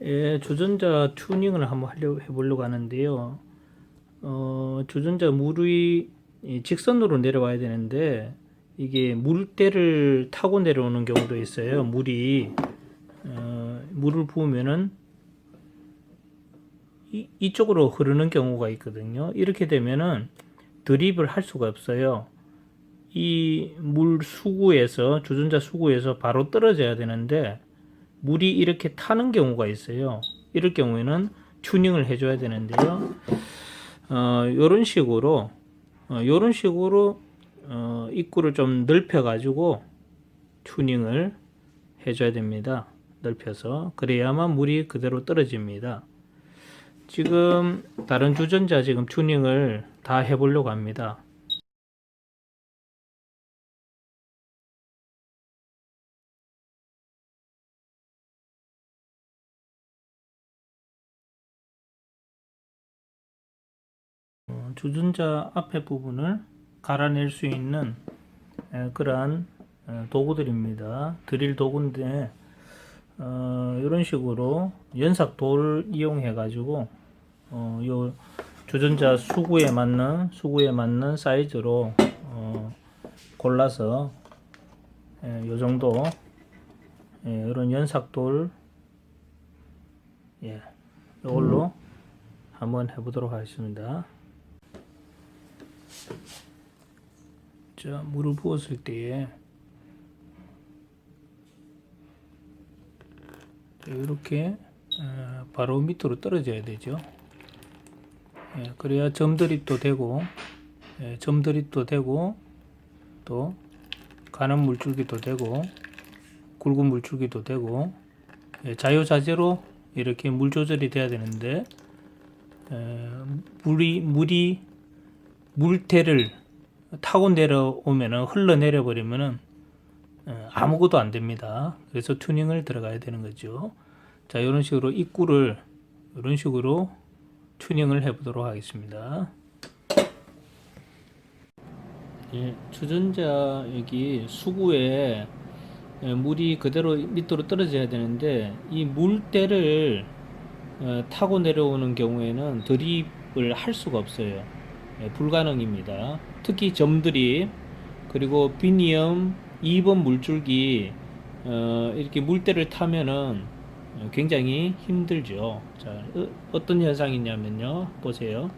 예, 주전자 튜닝을 한번 해보려고 하는데요. 주전자 물이 직선으로 내려와야 되는데 이게 물때를 타고 내려오는 경우도 있어요. 물을 부으면은 이쪽으로 흐르는 경우가 있거든요. 이렇게 되면은 드립을 할 수가 없어요. 이 물 수구에서 주전자 수구에서 바로 떨어져야 되는데 물이 이렇게 타는 경우가 있어요. 이럴 경우에는 튜닝을 해줘야 되는데요. 요런 식으로 입구를 좀 넓혀 가지고 튜닝을 해줘야 됩니다. 넓혀서 그래야만 물이 그대로 떨어집니다. 지금 다른 주전자 지금 튜닝을 다 해보려고 합니다. 주전자 앞에 부분을 갈아낼 수 있는 그러한 도구들입니다. 드릴 도구인데 이런 식으로 연삭 돌 이용해 가지고 요 주전자 수구에 맞는 사이즈로 골라서 요 정도 이런 연삭돌 이걸로 한번 해보도록 하겠습니다. 자, 물을 부었을 때에 이렇게 바로 밑으로 떨어져야 되죠. 그래야 점드립도 되고 또 가는 물줄기도 되고 굵은 물줄기도 되고 자유자재로 이렇게 물 조절이 돼야 되는데 물이 물태를 타고 내려오면은 흘러내려 버리면은 아무것도 안 됩니다. 그래서 튜닝을 들어가야 되는 거죠. 자, 이런 식으로 입구를 이런 식으로 튜닝을 해보도록 하겠습니다. 예, 주전자 여기 수구에 물이 그대로 밑으로 떨어져야 되는데 이 물때를 타고 내려오는 경우에는 드립을 할 수가 없어요. 불가능입니다. 특히 점드립 그리고 비니엄 2번 물줄기 이렇게 물때를 타면은 굉장히 힘들죠. 자, 어떤 현상이냐면요. 보세요.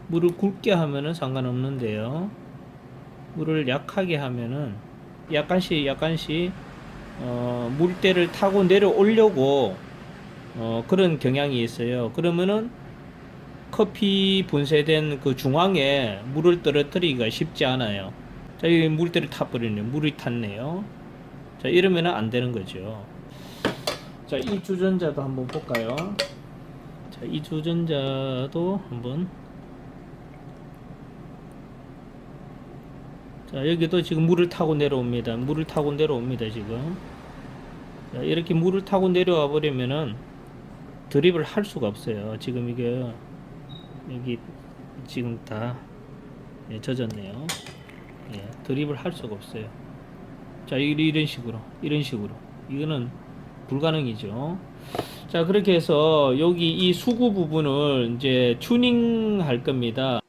물을 굵게 하면은 상관없는데요. 물을 약하게 하면은 약간씩 물때를 타고 내려오려고 그런 경향이 있어요. 그러면은 커피 분쇄된 그 중앙에 물을 떨어뜨리기가 쉽지 않아요. 자, 이 물때를 타버리네요. 물이 탔네요. 자, 이러면은 안 되는 거죠. 자, 이 주전자도 한번 볼까요? 자, 이 주전자도 한번. 자, 여기도 지금 물을 타고 내려옵니다. 물을 타고 내려옵니다, 지금. 자, 이렇게 물을 타고 내려와 버리면은 드립을 할 수가 없어요. 지금 이게 여기 지금 다 젖었네요. 드립을 할 수가 없어요. 자, 이런 식으로 이거는 불가능이죠. 자, 그렇게 해서 여기 이 수구 부분을 이제 튜닝 할 겁니다.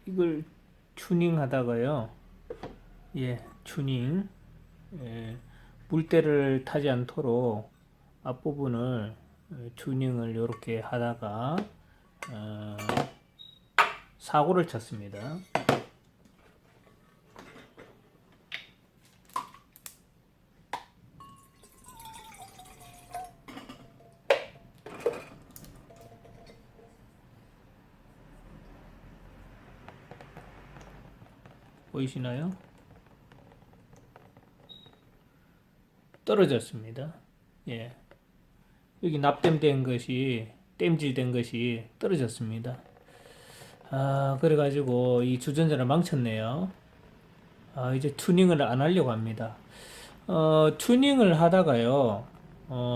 이걸 튜닝 하다가요. 튜닝. 물때를 타지 않도록 앞부분을 튜닝을 이렇게 하다가 어, 사고를 쳤습니다. 보이시나요? 떨어졌습니다. 여기 납땜된 것이 땜질된 것이 떨어졌습니다. 그래가지고 이 주전자를 망쳤네요. 이제 튜닝을 안 하려고 합니다. 튜닝을 하다가요,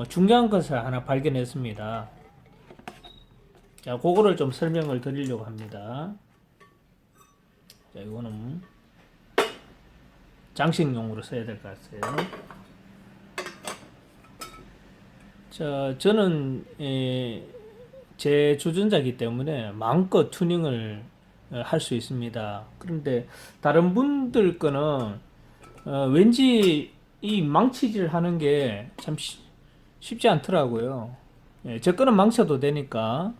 중요한 것을 하나 발견했습니다. 자, 그거를 좀 설명을 드리려고 합니다. 자, 이거는 장식용으로 써야 될 것 같아요. 자, 저는 제 주전자이기 때문에 마음껏 튜닝을 할 수 있습니다. 그런데 다른 분들 거는 왠지 이 망치질 하는 게 참 쉽지 않더라고요. 제 거는 망쳐도 되니까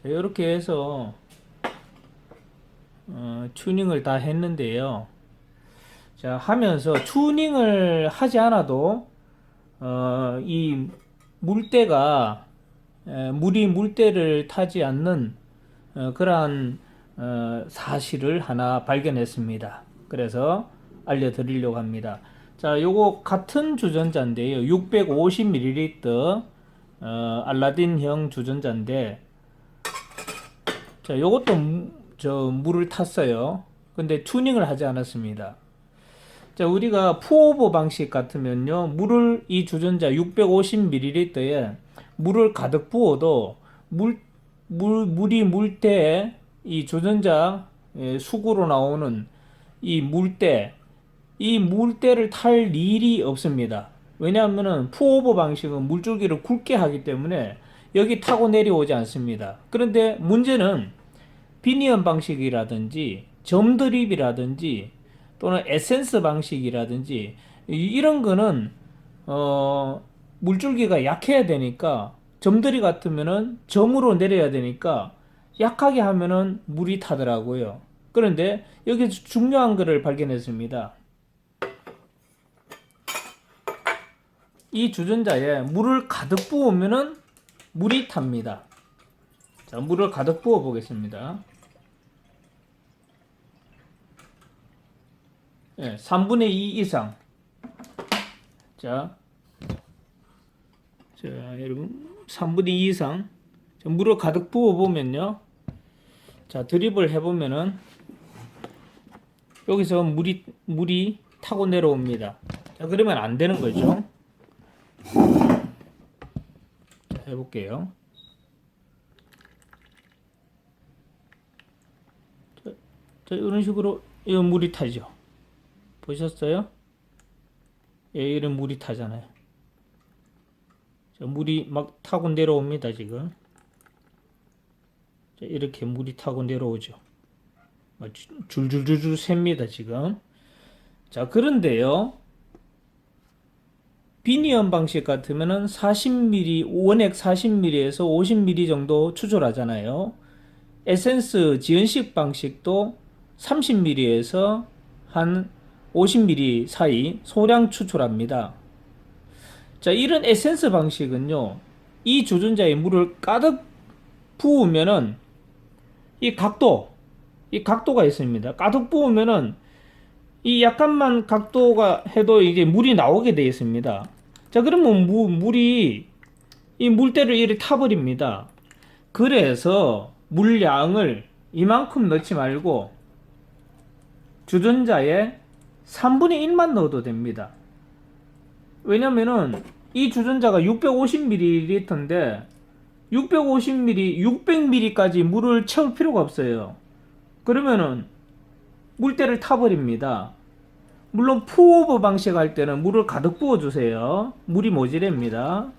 이렇게 해서 튜닝을 다 했는데요. 자, 하면서 튜닝을 하지 않아도 이 물때가 물이 물때를 타지 않는 그러한 사실을 하나 발견했습니다. 그래서 알려드리려고 합니다. 자, 요거 같은 주전자인데요. 650ml 알라딘형 주전자인데, 자, 요것도 물을 탔어요. 근데 튜닝을 하지 않았습니다. 자, 우리가 푸오버 방식 같으면요, 이 주전자 650ml에 물을 가득 부어도 물이 물 때 이 주전자 수구로 나오는 이 물때를 탈 일이 없습니다. 왜냐하면은 푸오버 방식은 물줄기를 굵게 하기 때문에 여기 타고 내려오지 않습니다. 그런데 문제는 비니언 방식이라든지 점드립이라든지 또는 에센스 방식이라든지 이런 거는 물줄기가 약해야 되니까, 점들이 같으면은 점으로 내려야 되니까 약하게 하면은 물이 타더라고요. 그런데 여기서 중요한 것을 발견했습니다. 이 주전자에 물을 가득 부으면은 물이 탑니다. 자, 물을 가득 부어 보겠습니다. 3분의 2 이상. 자, 여러분, 3분의 2 이상. 자, 물을 가득 부어 보면요. 자, 드립을 해보면은 여기서 물이 타고 내려옵니다. 자, 그러면 안 되는 거죠. 자, 해볼게요. 자, 이런 식으로 물이 타죠. 보셨어요? 이런 물이 타잖아요. 자, 물이 막 타고 내려옵니다, 지금. 자, 이렇게 물이 타고 내려오죠. 줄줄줄줄 셉니다, 지금. 자, 그런데요, 비니언 방식 같으면은 40mm, 원액 40mm에서 50mm 정도 추출하잖아요. 에센스 지연식 방식도 30mm에서 한 50mm 사이 소량 추출합니다. 자, 이런 에센스 방식은요, 이 주전자에 물을 가득 부으면은 이 각도가 있습니다. 가득 부으면은 이 약간만 각도가 해도 이제 물이 나오게 되어 있습니다. 자, 그러면 물이 이 물때를 이렇게 타버립니다. 그래서 물량을 이만큼 넣지 말고 주전자에 3분의 1만 넣어도 됩니다. 왜냐면은 이 주전자가 650ml인데 650ml, 600ml까지 물을 채울 필요가 없어요. 그러면은 물때를 타버립니다. 물론 푸오버 방식 할 때는 물을 가득 부어주세요. 물이 모자랍니다.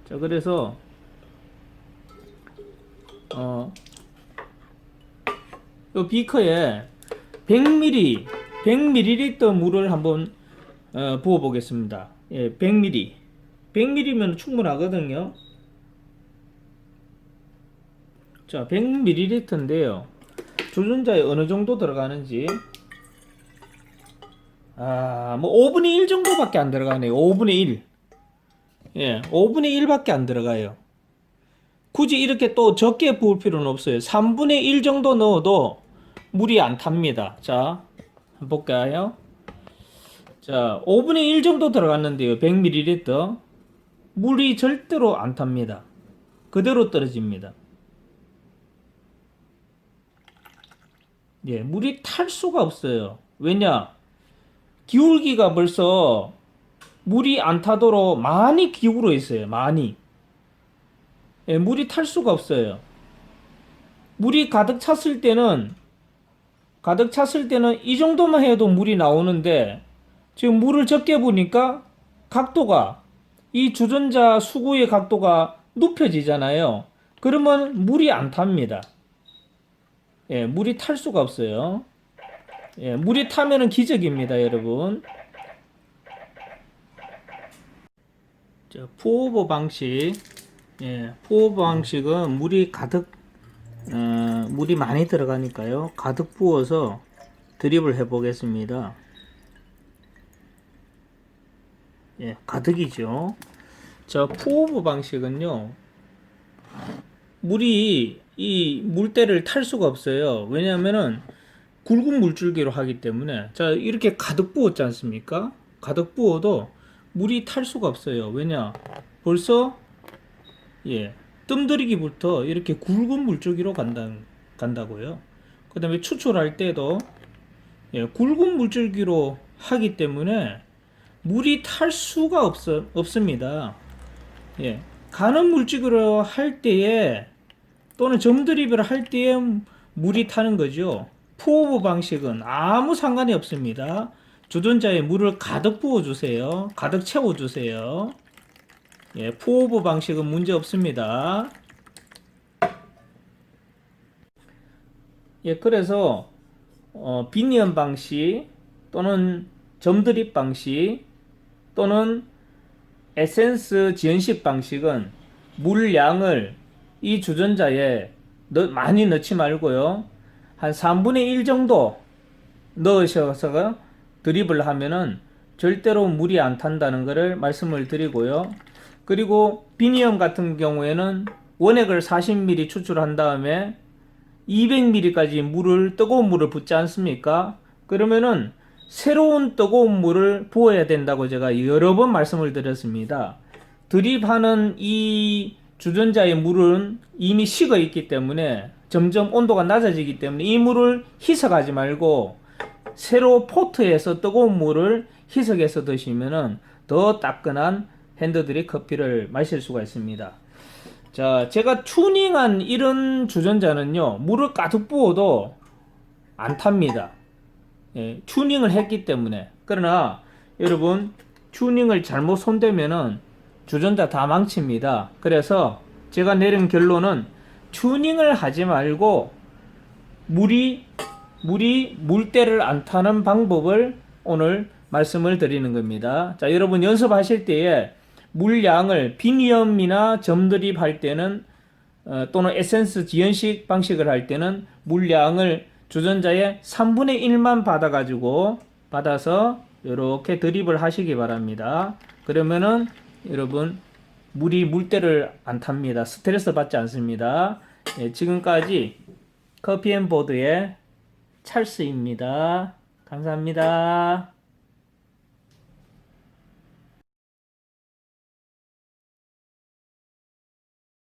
자, 그래서 이 비커에 100ml 물을 한번 부어 보겠습니다. 100ml면 충분하거든요. 자, 100ml인데요. 주전자에 어느 정도 들어가는지, 뭐 5분의 1 정도밖에 안 들어가네요. 5분의 1. 5분의 1밖에 안 들어가요. 굳이 이렇게 또 적게 부을 필요는 없어요. 3분의 1 정도 넣어도 물이 안 탑니다. 자, 한번 볼까요? 자, 5분의 1 정도 들어갔는데요. 100ml. 물이 절대로 안 탑니다. 그대로 떨어집니다. 예, 물이 탈 수가 없어요. 왜냐? 기울기가 벌써 물이 안 타도록 많이 기울어 있어요. 많이. 예, 물이 탈 수가 없어요. 물이 가득 찼을 때는 이 정도만 해도 물이 나오는데 지금 물을 적게 보니까 각도가 이 주전자 수구의 각도가 눕혀지잖아요. 그러면 물이 안 탑니다. 예, 물이 탈 수가 없어요. 예, 물이 타면은 기적입니다, 여러분. 자, 포오버 방식. 예, 포오버 방식은 물이 많이 들어가니까요. 가득 부어서 드립을 해 보겠습니다. 예, 가득이죠. 자, 포오버 방식은요. 물이 이 물때를 탈 수가 없어요. 왜냐하면은 굵은 물줄기로 하기 때문에. 자, 이렇게 가득 부었지 않습니까? 가득 부어도 물이 탈 수가 없어요. 왜냐? 벌써 예, 뜸들이기부터 이렇게 굵은 물줄기로 간다고요. 그 다음에 추출할 때도 예, 굵은 물줄기로 하기 때문에 물이 탈 수가 없습니다. 예, 가는 물줄기로 할 때에 또는 점드립을 할 때에 물이 타는 거죠. 포오버 방식은 아무 상관이 없습니다. 주전자에 물을 가득 부어주세요. 가득 채워주세요. 예, 포오버 방식은 문제 없습니다. 예, 그래서 비니언 방식 또는 점드립 방식 또는 에센스 지연식 방식은 물량을 이 주전자에 많이 넣지 말고요. 한 3분의 1 정도 넣으셔서 드립을 하면은 절대로 물이 안 탄다는 것을 말씀을 드리고요. 그리고 비니엄 같은 경우에는 원액을 40ml 추출한 다음에 200ml까지 뜨거운 물을 붓지 않습니까? 그러면은 새로운 뜨거운 물을 부어야 된다고 제가 여러 번 말씀을 드렸습니다. 드립하는 이 주전자의 물은 이미 식어 있기 때문에 점점 온도가 낮아지기 때문에 이 물을 희석하지 말고 새로 포트에서 뜨거운 물을 희석해서 드시면은 더 따끈한 핸드드립 커피를 마실 수가 있습니다. 자, 제가 튜닝한 이런 주전자는요, 물을 가득 부어도 안 탑니다. 예, 튜닝을 했기 때문에. 그러나 여러분, 튜닝을 잘못 손대면은 주전자 다 망칩니다. 그래서 제가 내린 결론은 튜닝을 하지 말고 물때를 안 타는 방법을 오늘 말씀을 드리는 겁니다. 자, 여러분 연습하실 때에 물량을 비니엄이나 점드립 할 때는 또는 에센스 지연식 방식을 할 때는 물량을 주전자의 3분의 1만 받아서 이렇게 드립을 하시기 바랍니다. 그러면은 여러분 물때를 안 탑니다. 스트레스 받지 않습니다. 예, 지금까지 커피앤보드의 찰스입니다. 감사합니다.